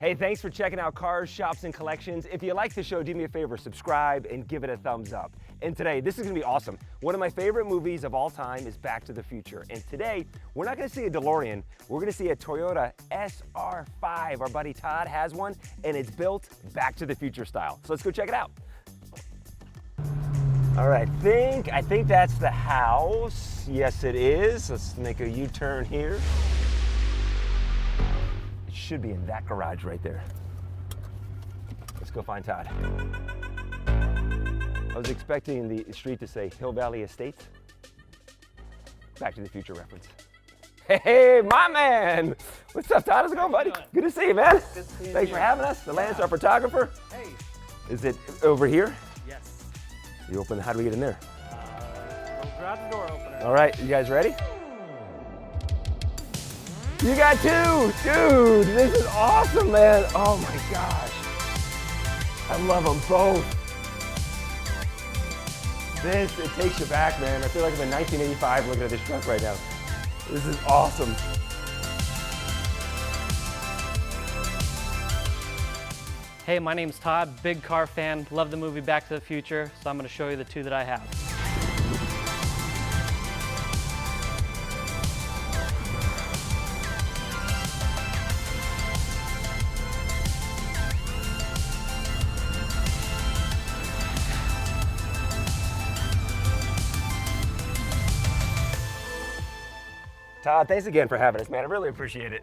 Hey, thanks for checking out Cars, Shops, and Collections. If you like the show, do me a favor, subscribe and give it a thumbs up. And today, this is gonna be awesome. One of my favorite movies of all time is Back to the Future. And today, we're not gonna see a DeLorean, we're gonna see a Toyota SR5. Our buddy Todd has one, and it's built Back to the Future style. So let's go check it out. All right, I think that's the house. Yes, it is. Let's make a U-turn here. It should be in that garage right there. Let's go find Todd. I was expecting the street to say Hill Valley Estates. Back to the Future reference. Hey, my man! What's up, Todd? How's it going, buddy? Good to see you, man. Good to see you. Thanks for having us. The Landstar photographer. Hey. Is it over here? Yes. You open, how do we get in there? Garage door opener. All right, you guys ready? You got two! Dude, this is awesome, man. Oh my gosh. I love them both. It takes you back, man. I feel like I'm in 1985 looking at this truck right now. This is awesome. Hey, my name's Todd, big car fan, love the movie Back to the Future, so I'm going to show you the two that I have. Todd, thanks again for having us, man. I really appreciate it.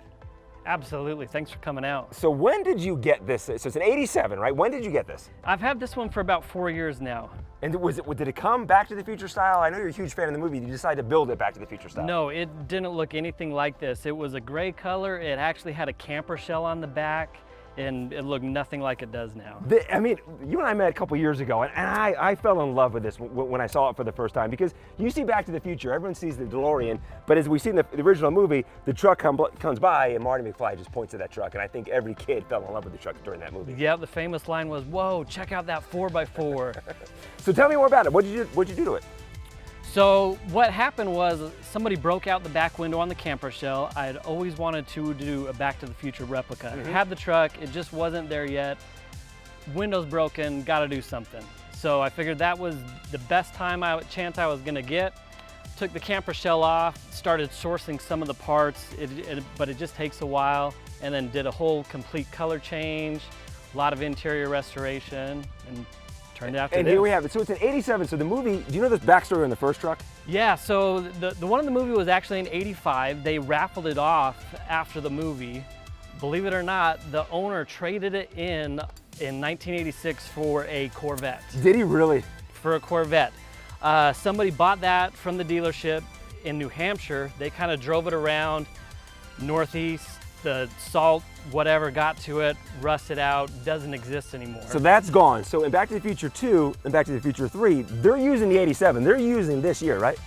Absolutely, thanks for coming out. So when did you get this? So it's an 87, right? When did you get this? I've had this one for about 4 years now. And did it come Back to the Future style? I know you're a huge fan of the movie. Did you decide to build it Back to the Future style? No, it didn't look anything like this. It was a gray color. It actually had a camper shell on the back, and it looked nothing like it does now. I mean, you and I met a couple years ago, and I fell in love with this when I saw it for the first time, because you see Back to the Future, everyone sees the DeLorean, but as we see in the original movie, the truck comes by and Marty McFly just points at that truck, and I think every kid fell in love with the truck during that movie. Yeah, the famous line was, "Whoa, check out that 4x4. So tell me more about it. What'd you do to it? So what happened was somebody broke out the back window on the camper shell. I had always wanted to do a Back to the Future replica. I had the truck, it just wasn't there yet. Window's broken, gotta do something. So I figured that was the best chance I was gonna get. Took the camper shell off, started sourcing some of the parts, but it just takes a while, and then did a whole complete color change, a lot of interior restoration, and turned out to And this. here we have it. So it's an 87. So the movie, do you know this backstory on the first truck? Yeah, so the one in the movie was actually in 85. They raffled it off after the movie. Believe it or not, the owner traded it in 1986 for a Corvette. Did he really? For a Corvette. Somebody bought that from the dealership in New Hampshire. They kind of drove it around Northeast. The salt, whatever, got to it, rusted out, doesn't exist anymore. So that's gone. So in Back to the Future 2 and Back to the Future 3, they're using the 87. They're using this year, right?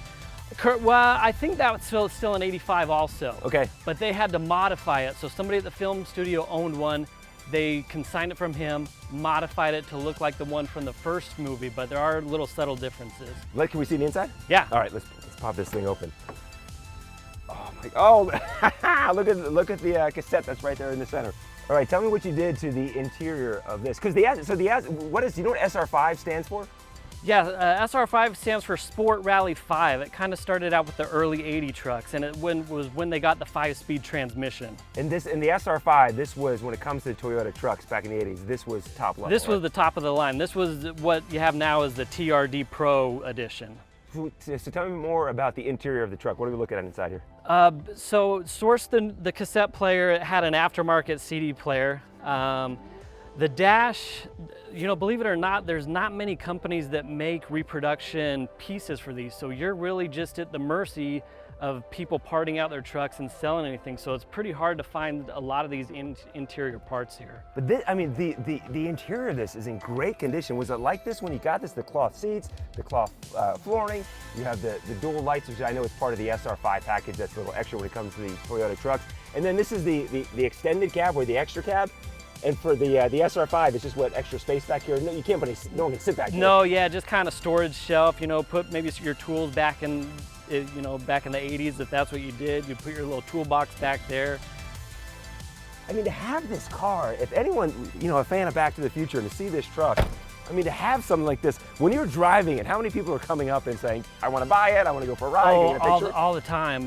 Well, I think that was still in 85 also. Okay. But they had to modify it. So somebody at the film studio owned one. They consigned it from him, modified it to look like the one from the first movie, but there are little subtle differences. Can we see the inside? Yeah. All right, let's pop this thing open. Oh, look at the cassette that's right there in the center. All right, tell me what you did to the interior of this. Because do you know what SR5 stands for? Yeah, SR5 stands for Sport Rally 5. It kind of started out with the early 80 trucks, and it was when they got the 5-speed transmission. And the SR5, this was, when it comes to Toyota trucks back in the 80s, this was top level. This was the top of the line. This was what you have now as the TRD Pro edition. So tell me more about the interior of the truck. What are we looking at inside here? So sourced the cassette player. It had an aftermarket CD player. The dash, believe it or not, there's not many companies that make reproduction pieces for these. So you're really just at the mercy of people parting out their trucks and selling anything. So it's pretty hard to find a lot of these interior parts here. But this, I mean, the interior of this is in great condition. Was it like this when you got this? The cloth seats, the cloth flooring, you have the dual lights, which I know is part of the SR5 package. That's a little extra when it comes to the Toyota trucks. And then this is the extended cab or the extra cab. And for the SR5, it's just what, extra space back here? No, you can't put no one can sit back here. No, yeah, just kind of storage shelf. Put maybe your tools back in, back in the 80s, if that's what you did. You put your little toolbox back there. I mean, to have this car, if anyone, you know, a fan of Back to the Future, and to see this truck, I mean, to have something like this, when you're driving it, how many people are coming up and saying, I want to buy it, I want to go for a ride, get a picture? All the time.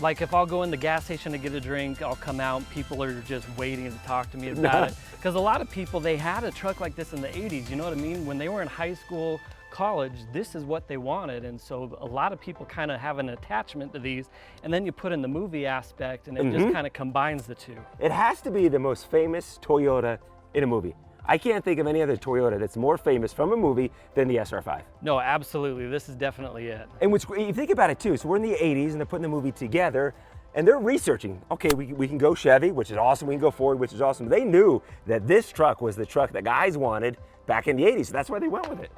Like if I'll go in the gas station to get a drink, I'll come out, people are just waiting to talk to me about it. Because a lot of people, they had a truck like this in the 80s, you know what I mean? When they were in high school, college, this is what they wanted. And so a lot of people kind of have an attachment to these. And then you put in the movie aspect and it just kind of combines the two. It has to be the most famous Toyota in a movie. I can't think of any other Toyota that's more famous from a movie than the SR5. No, absolutely. This is definitely it. And what's, you think about it too, so we're in the 80s and they're putting the movie together and they're researching, okay, we can go Chevy, which is awesome, we can go Ford, which is awesome. They knew that this truck was the truck that guys wanted back in the 80s, so that's why they went with it.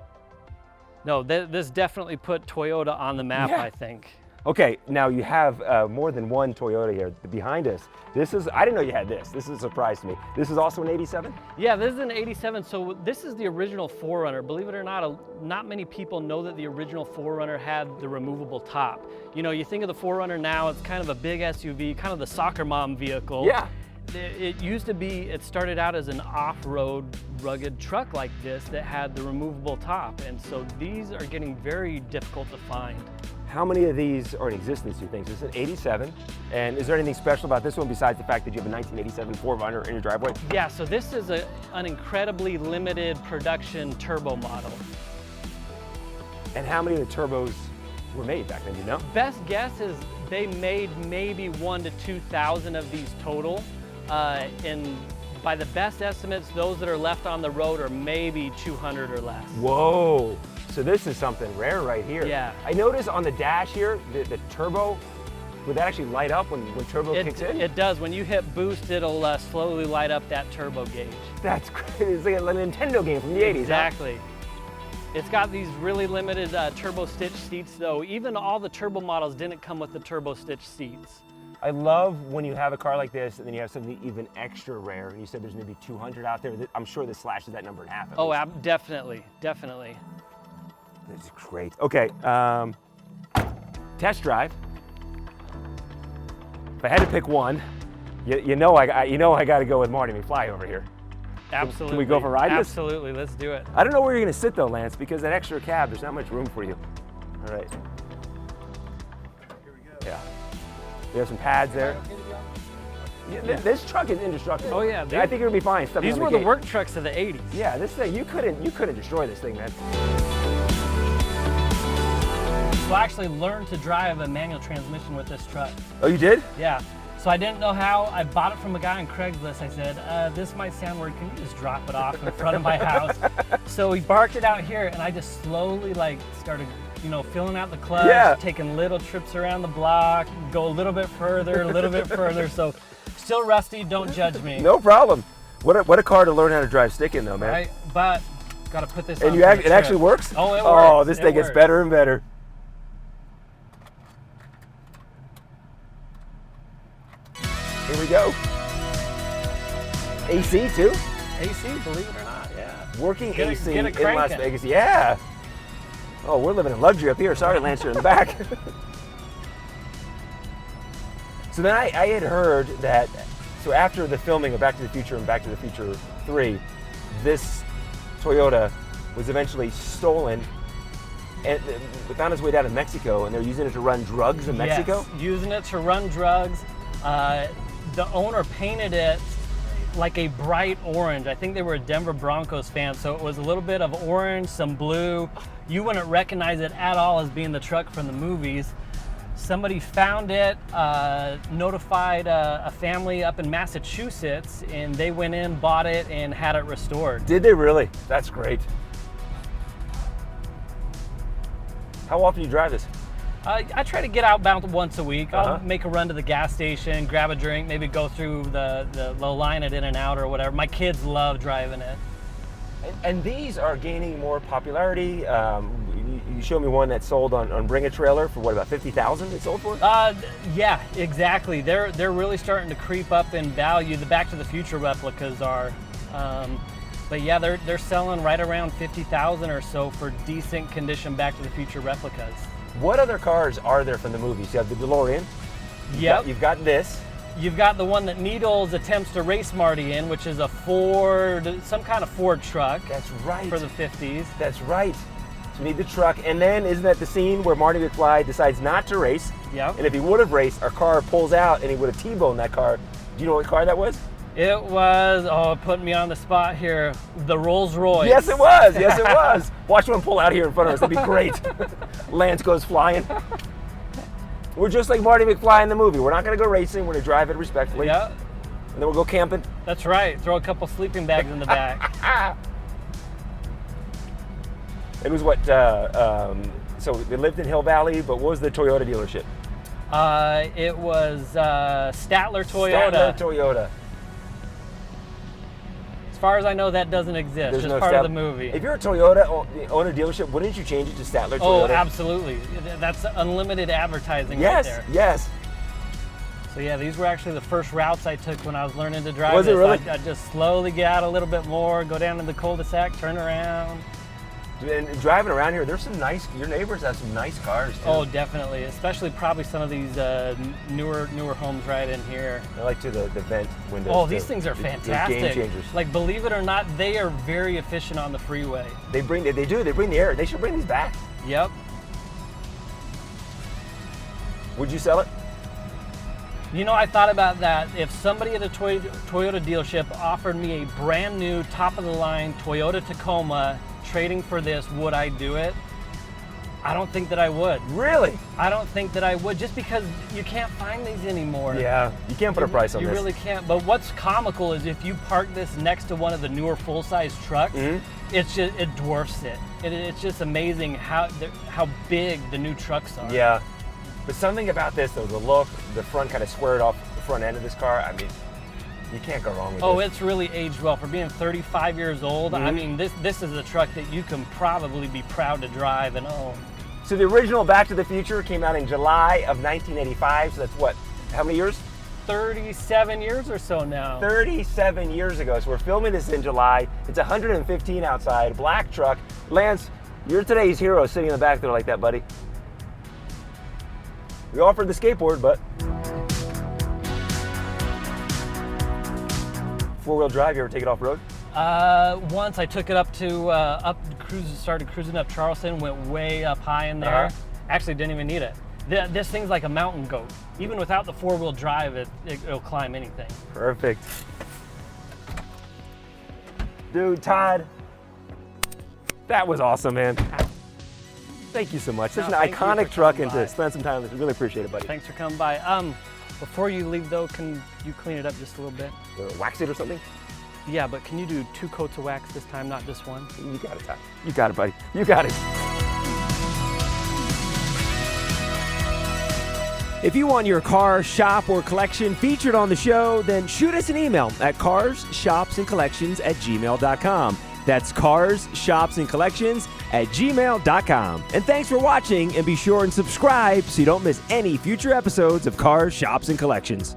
No, this definitely put Toyota on the map, I think. Okay, now you have more than one Toyota here behind us. This is, I didn't know you had this. This is a surprise to me. This is also an 87? Yeah, this is an 87. So this is the original 4Runner. Believe it or not, not many people know that the original 4Runner had the removable top. You know, you think of the 4Runner now, it's kind of a big SUV, kind of the soccer mom vehicle. Yeah. It used to be, it started out as an off-road rugged truck like this that had the removable top. And so these are getting very difficult to find. How many of these are in existence, do you think? This is an 87, and is there anything special about this one besides the fact that you have a 1987 4Runner in your driveway? Yeah, so this is an incredibly limited production turbo model. And how many of the turbos were made back then, do you know? Best guess is they made maybe 1,000 to 2,000 of these total. And by the best estimates, those that are left on the road are maybe 200 or less. Whoa. So this is something rare right here. Yeah. I noticed on the dash here, the turbo, would that actually light up when turbo kicks in? It does. When you hit boost, it'll slowly light up that turbo gauge. That's crazy. It's like a Nintendo game from the 80s. Exactly. Huh? It's got these really limited turbo stitch seats though. Even all the turbo models didn't come with the turbo stitch seats. I love when you have a car like this and then you have something even extra rare. And you said there's maybe 200 out there. I'm sure this slashes that number in half. Oh, definitely, definitely. This is great. Okay, test drive. If I had to pick one, you know I got to go with Marty McFly over here. Absolutely. Can we go for a ride? Absolutely, let's do it. I don't know where you're going to sit though, Lance, because that extra cab, there's not much room for you. All right. Here we go. Yeah. We have some pads there. Yeah, this truck is indestructible. Oh yeah, I think it'll be fine. These were the work trucks of the 80s. Yeah, this thing, you couldn't destroy this thing, man. So I actually learned to drive a manual transmission with this truck. Oh, you did? Yeah. So I didn't know how. I bought it from a guy on Craigslist. I said, this might sound weird. Can you just drop it off in front of my house? So he parked it out here and I just slowly started, filling out the clutch, taking little trips around the block, go a little bit further, a little bit further. So still rusty, don't judge me. No problem. What a car to learn how to drive stick in though, man. Right, but gotta put this and on. And it actually works? Oh, it works. Oh, this thing gets better and better. Here we go. AC too? AC, believe it or not, yeah. Working AC in cranking. Las Vegas, yeah. Oh, we're living in luxury up here. Sorry, Lance, you're in the back. So then I had heard that, so after the filming of Back to the Future and Back to the Future 3, this Toyota was eventually stolen and found its way down to Mexico, and they're using it to run drugs in Mexico? Yes, using it to run drugs. The owner painted it like a bright orange. I think they were a Denver Broncos fan, so it was a little bit of orange, some blue. You wouldn't recognize it at all as being the truck from the movies. Somebody found it, notified a family up in Massachusetts, and they went in, bought it, and had it restored. Did they really? That's great. How often do you drive this? I try to get out about once a week. I'll make a run to the gas station, grab a drink, maybe go through the line at In-N-Out or whatever. My kids love driving it. And these are gaining more popularity. You showed me one that sold on Bring a Trailer for what, about 50,000 it sold for? Yeah, exactly. They're really starting to creep up in value. The Back to the Future replicas are. But yeah, they're selling right around 50,000 or so for decent condition Back to the Future replicas. What other cars are there from the movies? You have the DeLorean. Yep. You've got this. You've got the one that Needles attempts to race Marty in, which is a Ford, some kind of Ford truck. That's right. For the 50s. That's right. So we need the truck, and then isn't that the scene where Marty McFly decides not to race? Yep. And if he would have raced, our car pulls out and he would have T-boned that car. Do you know what car that was? It was, putting me on the spot here, the Rolls Royce. Yes, it was. Yes, it was. Watch one pull out here in front of us. That'd be great. Lance goes flying. We're just like Marty McFly in the movie. We're not going to go racing. We're going to drive it respectfully. Yeah. And then we'll go camping. That's right. Throw a couple sleeping bags in the back. It was what, so they lived in Hill Valley, but what was the Toyota dealership? It was Statler Toyota. Statler Toyota. As far as I know, that doesn't exist. There's Just no part of the movie. If you're a Toyota own a dealership, wouldn't you change it to Statler Toyota? Oh, absolutely. That's unlimited advertising Yes, right there. yes. So yeah, these were actually the first routes I took when I was learning to drive. Was it really? I'd just slowly get out a little bit more, go down to the cul-de-sac, turn around. And driving around here, there's some nice, your neighbors have some nice cars too. Oh, definitely. Especially probably some of these newer homes right in here. I like the vent windows. Oh, these things are fantastic. Game changers. Like, believe it or not, they are very efficient on the freeway. They bring the air. They should bring these back. Yep. Would you sell it? You know, I thought about that. If somebody at a Toyota dealership offered me a brand new, top-of-the-line Toyota Tacoma trading for this, would I do it? I don't think that I would. Really? I don't think that I would, just because you can't find these anymore. Yeah, you can't put a price on this. You really can't. But what's comical is if you park this next to one of the newer full-size trucks, it dwarfs it. It's just amazing how big the new trucks are. Yeah. But something about this, though, the look, the front kind of squared off the front end of this car, I mean, you can't go wrong with this. Oh, it's really aged well. For being 35 years old, I mean, this is a truck that you can probably be proud to drive and own. So the original Back to the Future came out in July of 1985, so that's what, how many years? 37 years or so now. 37 years ago. So we're filming this in July. It's 115 outside, black truck. Lance, you're today's hero sitting in the back there like that, buddy. We offered the skateboard, but four-wheel drive, you ever take it off-road? Once I took it up to started cruising up Charleston, went way up high in there. Actually didn't even need it. This thing's like a mountain goat. Even without the four-wheel drive, it'll climb anything. Perfect. Dude, Todd, that was awesome, man. Thank you so much. Such an iconic truck, and to spend some time with us. Really appreciate it, buddy. Thanks for coming by. Before you leave though, can you clean it up just a little bit? Wax it or something? Yeah, but can you do 2 coats of wax this time, not just one? You got it, Todd. You got it, buddy. You got it. If you want your car, shop, or collection featured on the show, then shoot us an email at carsshopsandcollections@gmail.com. That's carsshopsandcollections@gmail.com. And thanks for watching, and be sure and subscribe so you don't miss any future episodes of Cars, Shops, and Collections.